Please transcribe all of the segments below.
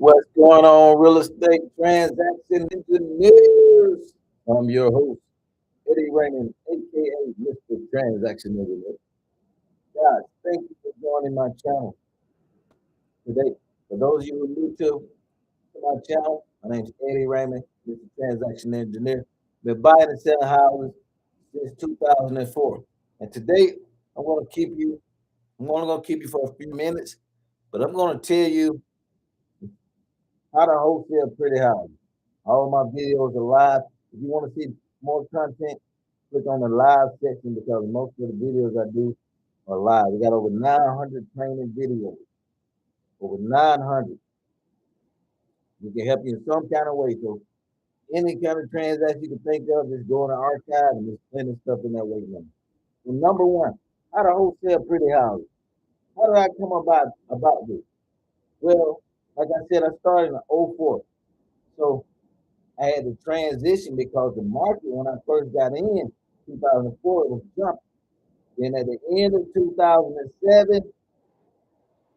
What's going on, real estate transaction engineers? I'm your host, Eddie Raymond, aka Mr. Transaction Engineer. Guys, thank you for joining my channel today. For those of you who are new to my channel, my name is Eddie Raymond, Mr. Transaction Engineer. Been buying and selling houses since 2004. And today, I'm going to keep you. I'm only going to keep you for a few minutes, but I'm going to tell you how to wholesale pretty houses. All my videos are live. If you want to see more content, click on the live section because most of the videos I do are live. We got over 900 training videos. Over 900. We can help you in some kind of way. So any kind of transaction you can think of, just go in the archive and there's plenty of stuff in that way now. So number one, how to wholesale pretty houses. How did I come about this? Well, like I said, I started in '04. So I had to transition because the market when I first got in 2004 it was jumping. Then at the end of 2007,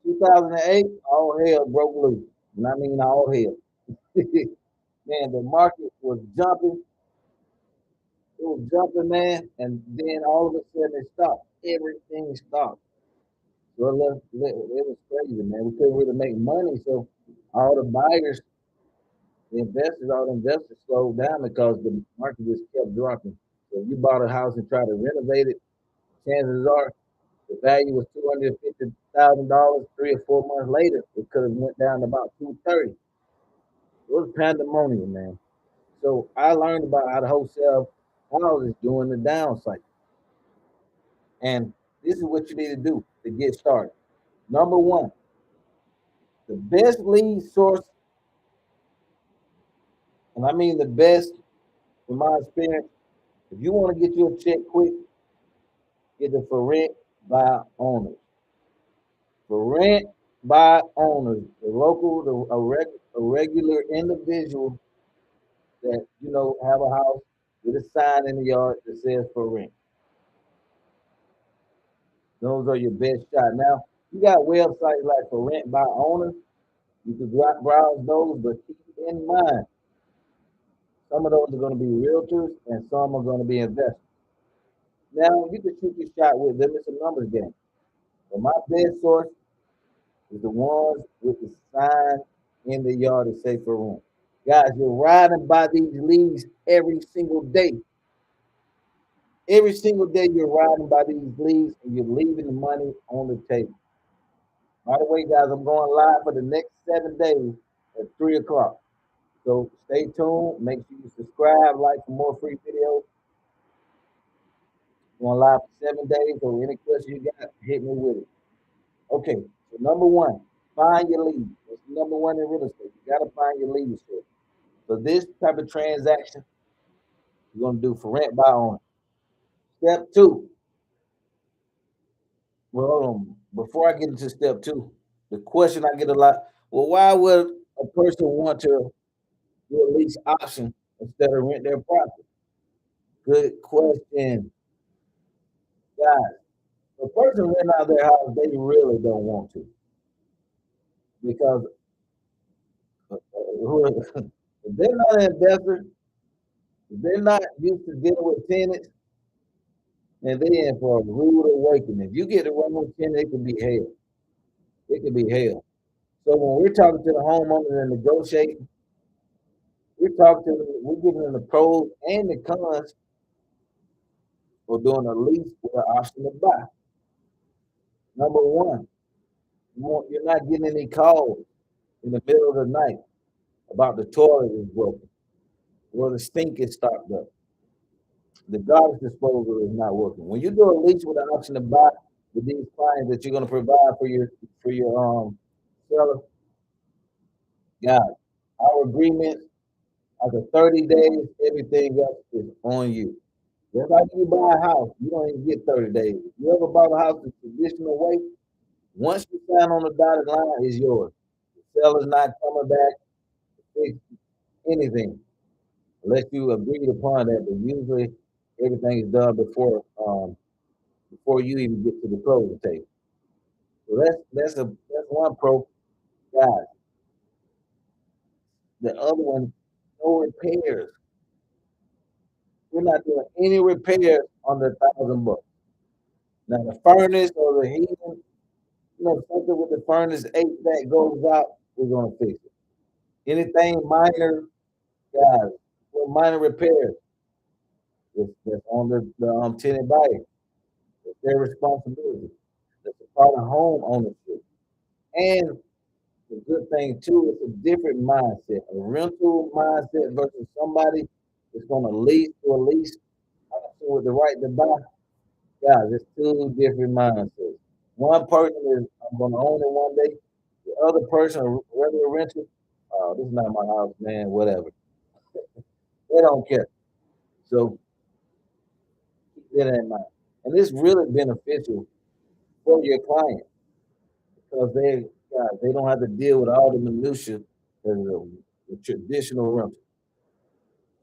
2008, all hell broke loose. And I mean all hell. Man, the market was jumping. It was jumping, man. And then all of a sudden it stopped. Everything stopped. So it was crazy, man. We couldn't really make money. So all the buyers, all the investors slowed down because the market just kept dropping. So if you bought a house and tried to renovate it, chances are the value was $250,000. 3 or 4 months later, it could have went down to about 230. It was pandemonium, man. So I learned about how to wholesale houses during the down cycle. And this is what you need to do to get started. Number one, the best lead source, and I mean the best from my experience, if you want to get your check quick, get it for rent by owners. For rent by owners, the local, a regular individual that have a house with a sign in the yard that says for rent. Those are your best shot. Now you got websites like for rent by owners. You can browse those, but keep in mind some of those are going to be realtors and some are going to be investors. Now you can shoot your shot with them. It's a numbers game. But my best source is the ones with the sign in the yard that say for rent. Guys, you're riding by these leads every single day. Every single day you're riding by these leads and you're leaving the money on the table. By the way, guys, I'm going live for the next 7 days at 3 o'clock. So stay tuned. Make sure you subscribe, like for more free videos. Going live for 7 days. So any questions you got, hit me with it. Okay, so number one, find your lead. That's number one in real estate. You got to find your lead. So this type of transaction you're going to do for rent by owner. Step two. Well, before I get into step two, the question I get a lot, well, why would a person want to do a lease option instead of rent their property? Good question, guys. The person rent out their house, they really don't want to because if they're not an investor, if they're not used to dealing with tenants, and they in for a rude awakening. If you get the wrong tenant, it can be hell. It can be hell. So when we're talking to the homeowners and negotiating, we're giving them the pros and the cons for doing a lease with an option to buy. Number one, you're not getting any calls in the middle of the night about the toilet is broken or the sink is stopped up. The garbage disposal is not working. When you do a lease with an option to buy with these clients that you're going to provide for your seller, guys, our agreement after 30 days, everything else is on you. Just like you buy a house, you don't even get 30 days. If you ever bought a house the traditional way, once you sign on the dotted line, it's yours. The seller's not coming back to fix anything unless you agreed upon that. But usually everything is done before you even get to the closing table. So that's one pro, guys. The other one, no repairs. We're not doing any repairs on the $1,000. Now the furnace or the heating, something with the furnace HVAC goes out, we're gonna fix it. Anything minor, guys, well, minor repairs, that's on the tenant buyer. It's their responsibility. That's a part of home ownership. And the good thing too, it's a different mindset. A rental mindset versus somebody that's gonna lease to a lease with the right to buy. Guys, it's two different mindsets. One person is I'm gonna own it one day. The other person, a regular renter, oh, this is not my house, man. Whatever. They don't care. So keep that in mind. And it's really beneficial for your client because they don't have to deal with all the minutia of the traditional rental.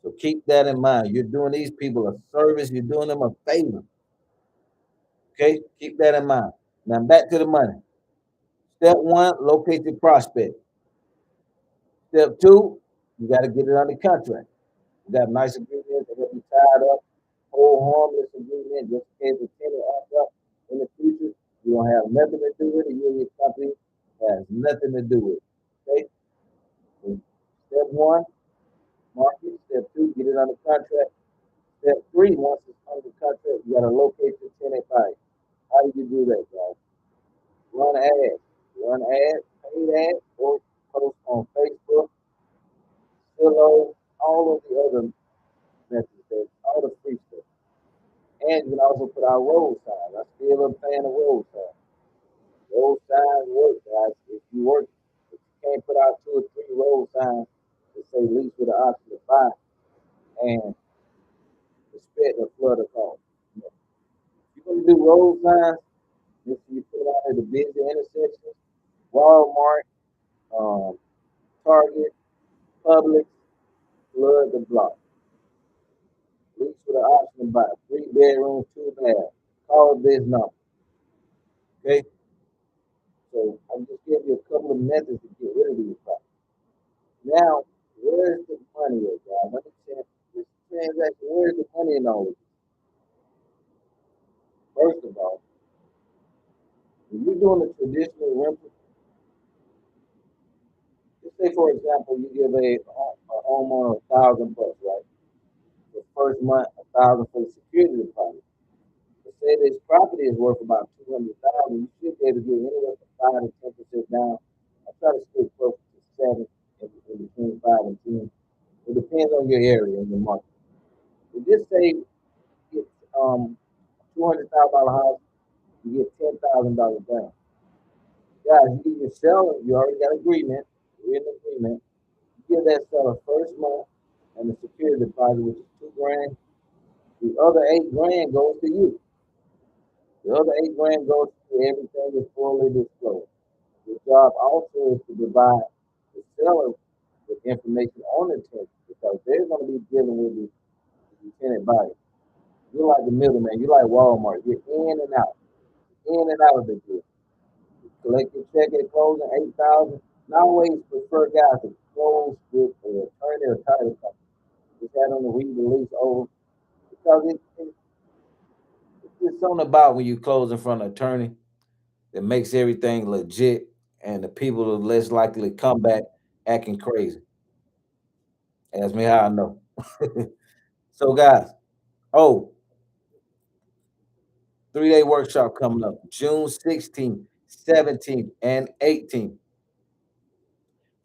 So keep that in mind. You're doing these people a service. You're doing them a favor. Okay, keep that in mind. Now back to the money. Step one, locate your prospect. Step two, you got to get it under contract. You got a nice agreement that will be tied up, whole harmless agreement, just in case the tenant acts up in the future. You don't have nothing to do with it. You and your company has nothing to do with it. Okay? So step one, market. Step two, get it under contract. Step three, once it's under contract, you got to locate your tenant buyer. How do you do that, guys? Run ads. Run ads, paid ads, or post on Facebook, Zillow, all of the other methods, all the free stuff. And you can also put out road signs. I still am a fan of road signs. Road signs work, guys. If you can't put out two or three road signs that say lease with the option to buy and expect a flood of calls. You're going to do road signs, if you put it out at the busy intersections, Walmart, um, Target, Publix, flood the block. Lease with an option to buy. 3 bedrooms, 2 baths. Call this number. Okay? So I'm just giving you a couple of methods to get rid of these problems. Now, where's the money at, guys? Let me check this transaction. Where's the money in all of this? First of all, when you're doing a traditional rental, let's say for example, you give a homeowner $1,000, right? The first month, 1,000 for the security deposit. Let's say this property is worth about 200,000. You should be able to get anywhere from 5 to 10% down. I try to stick close to 7, in between 5 and 10. It depends on your area and your market. But just say it's $200,000 house, you get $10,000 down. Guys, you're selling, you already got agreement, you're in agreement. You give that seller first month and the security deposit, which is 2 grand. The other 8 grand goes to you. The other 8 grand goes to everything that's fully disclosed. Your job also is to provide the seller with information on the tenant because they're going to be dealing with the tenant buyer. You're like the middleman. You're like Walmart. You're in and out of the deal. Collect your check at closing, 8,000. And I always prefer guys to close with an attorney or title company. Just have them to read the lease over because it's something about when you close in front of an attorney that makes everything legit, and the people are less likely to come back acting crazy. Ask me how I know. So, guys, oh, 3-day workshop coming up June 16th, 17th, and 18th.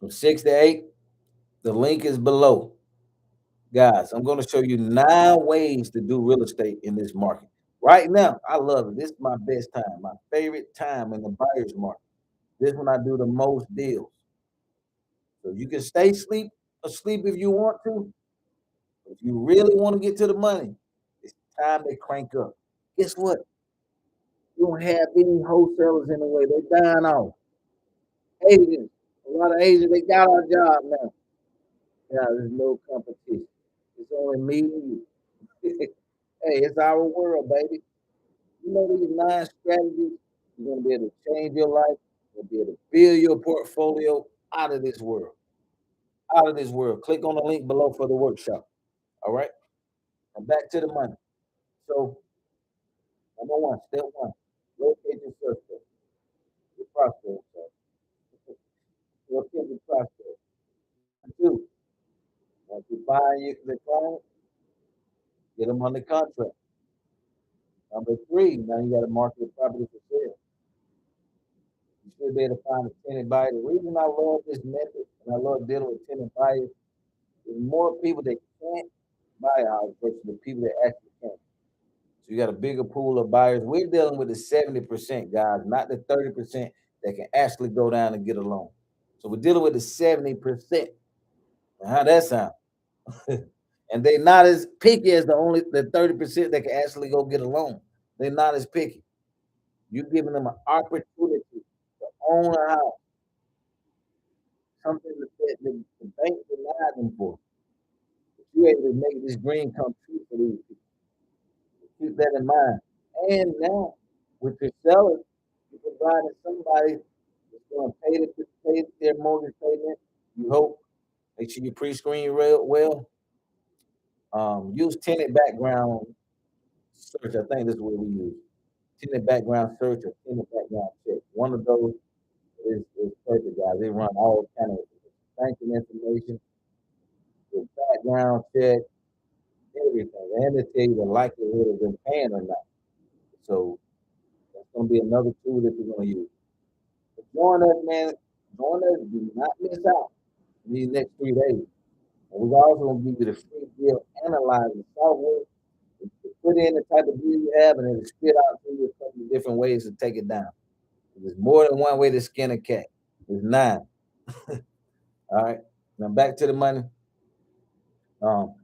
From 6 to 8, the link is below. Guys, I'm going to show you 9 ways to do real estate in this market. Right now, I love it. This is my best time, my favorite time in the buyer's market. This is when I do the most deals. So you can stay asleep if you want to. If you really want to get to the money, it's time to crank up. Guess what? You don't have any wholesalers in the way. They're dying off. Agents, a lot of agents, they got our job now. Yeah, there's no competition. It's only me and you. Hey, it's our world, baby. You know these 9 strategies, you're gonna be able to change your life, you'll be able to build your portfolio out of this world. Out of this world. Click on the link below for the workshop. All right. And back to the money. So number one, step one, locate your suspect. Your prospect. Locate your prospect. Number two, once you find the client, get them under contract. Number three, now you got to market the property for sale. You should be able to find a tenant buyer. The reason I love this method and I love dealing with tenant buyers is more people that can't buy a house versus the people that actually can. So you got a bigger pool of buyers. We're dealing with the 70% guys, not the 30% that can actually go down and get a loan. So we're dealing with the 70%. How that sound? And they're not as picky as the 30% that can actually go get a loan. They're not as picky. You're giving them an opportunity to own a house, something that the bank denied them for. But you able to make this dream come true for these people. Keep that in mind. And now, with your sellers, you're providing somebody that's going to pay their mortgage payment. You hope. Make sure you pre-screen well. Use tenant background search. I think this is what we use. Tenant background search or tenant background check. One of those is perfect, guys. They run all kind of banking information, the background check, everything, and they tell you the likelihood of them paying or not. So that's going to be another tool that you're going to use. But join us, man. Join us. Do not miss out in these next 3 days. And we're also going to give you the free deal analyzing software to put in the type of deal you have, and it'll spit out to you a couple of different ways to take it down. There's more than one way to skin a cat. There's 9. All right. Now back to the money. So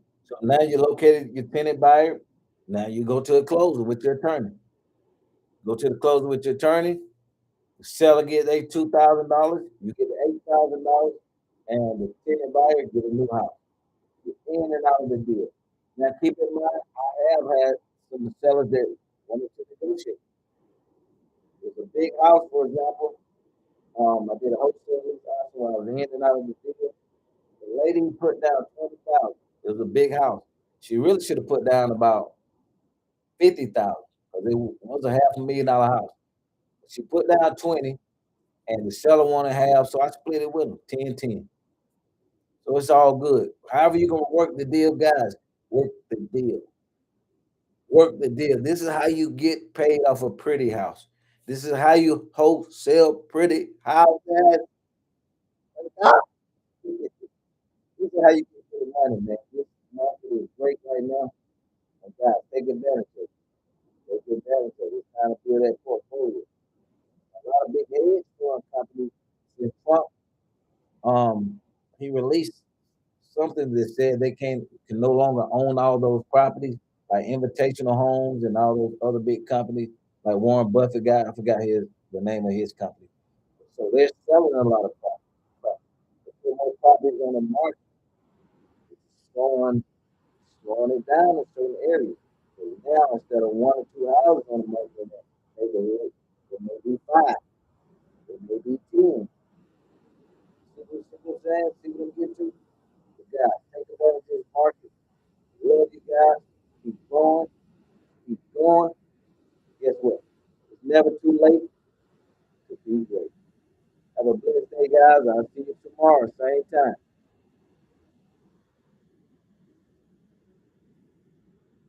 now you located your tenant buyer. Now you go to a closer with your attorney. Go to the closer with your attorney. The seller gets $2,000. You get $8,000, and the tenant buyer get a new house. You're in and out of the deal. Now keep in mind, I have had some sellers that wanted to negotiate. It's a big house, for example. I did a wholesale lease house where I was in and out of the deal. The lady put down 20,000. It was a big house. She really should have put down about 50,000 because it was a $500,000 house. She put down 20, and the seller wanted half, so I split it with them 10-10. So it's all good. However you're gonna work the deal, guys, work the deal. Work the deal. This is how you get paid off a pretty house. This is how you wholesale pretty houses. This is how you get the money, man. This market is great right now. And guys, take advantage of it. Take advantage of it. It's time to build that portfolio. A lot of big hedge fund companies since Trump he released something that said they can no longer own all those properties, like Invitational Homes and all those other big companies, like Warren Buffett got. I forgot the name of his company. So they're selling a lot of properties. But if there are more properties on the market, it's slowing it down in certain areas. So now instead of 1 or 2 houses on the market, there may be 5, there may be 10. See what I'm saying? See what I'm getting to? But guys, take advantage of this market. Love you guys. Keep going. Keep going. Guess what? It's never too late to be great. Have a blessed day, guys. I'll see you tomorrow, same time.